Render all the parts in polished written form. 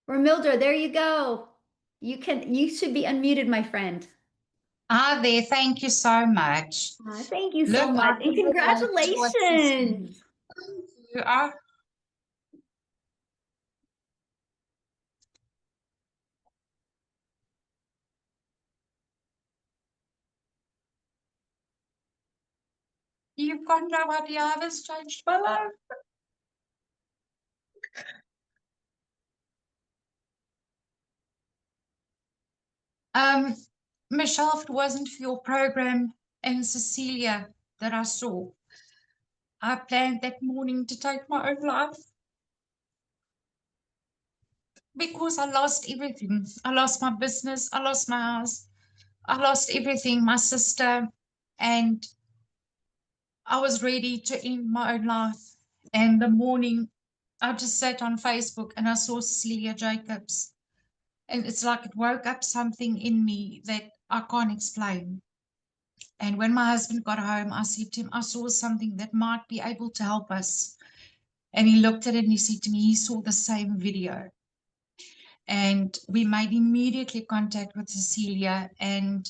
Ramildra, there you go. You should be unmuted, my friend. Ah, there. Thank you so much. Thank you so Look, much. I And can relate to what you congratulations. see. You are, you've got no idea how this changed my life. Um, Michelle, if it wasn't for your program and Cecilia that I saw, I planned that morning to take my own life because I lost everything. I lost my business, I lost my house, I lost everything, my sister, and I was ready to end my own life. And the morning I just sat on Facebook and I saw Cecilia Jacobs. And it's like it woke up something in me that I can't explain. And when my husband got home, I said to him, I saw something that might be able to help us. And he looked at it and he said to me, he saw the same video. And we made immediately contact with Cecilia. And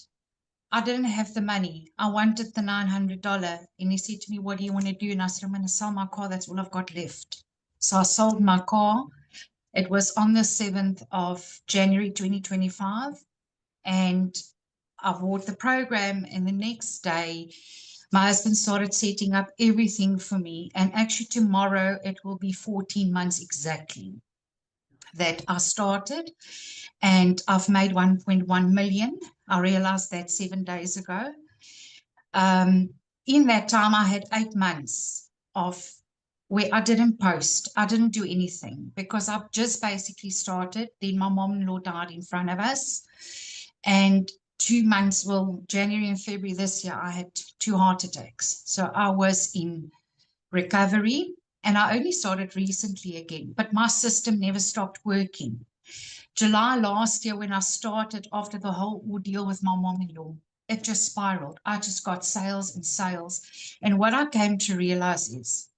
I didn't have the money. I wanted the $900. And he said to me, what do you want to do? And I said, I'm going to sell my car. That's all I've got left. So I sold my car. It was on the 7th of January 2025. And I bought the program. And the next day, my husband started setting up everything for me. And actually, tomorrow, it will be 14 months exactly that I started. And I've made 1.1 million. I realized that 7 days ago. Um, in that time, I had 8 months of where I didn't post, I didn't do anything because I've just basically started. Then my mom-in-law died in front of us, and 2 months, well, January and February this year, I had two heart attacks. So I was in recovery, and I only started recently again, but my system never stopped working. July last year, when I started after the whole ordeal with my mom in law, it just spiraled. I just got sales and sales. And what I came to realize is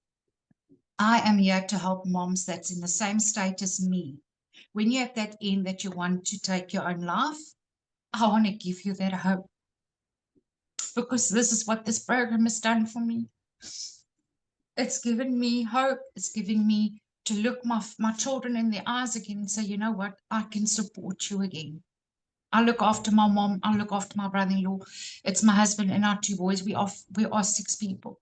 I am here to help moms that's in the same state as me. When you're at that end that you want to take your own life, I want to give you that hope because this is what this program has done for me. It's given me hope. It's giving me to look my children in the eyes again and say, you know what, I can support you again. I look after my mom. I look after my brother-in-law. It's my husband and our two boys. We are six people,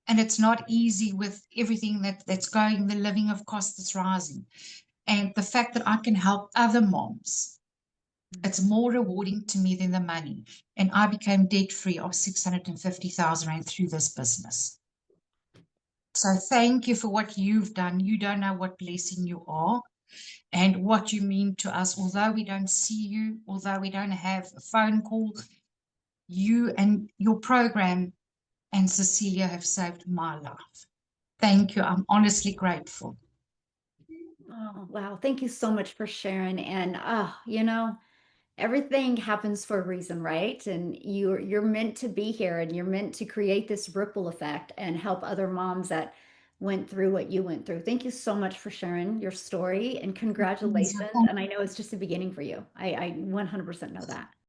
and it's not easy with everything that's going. The living of cost that's rising, and the fact that I can help other moms. It's more rewarding to me than the money. And I became debt free of 650,000 rand through this business. So thank you for what you've done. You don't know what blessing you are and what you mean to us. Although we don't see you, although we don't have a phone call, you and your program and Cecilia have saved my life. Thank you. I'm honestly grateful. Oh, wow. Thank you so much for sharing. And everything happens for a reason, right? And you're meant to be here and you're meant to create this ripple effect and help other moms that went through what you went through. Thank you so much for sharing your story and congratulations. And I know it's just the beginning for you. I 100% know that.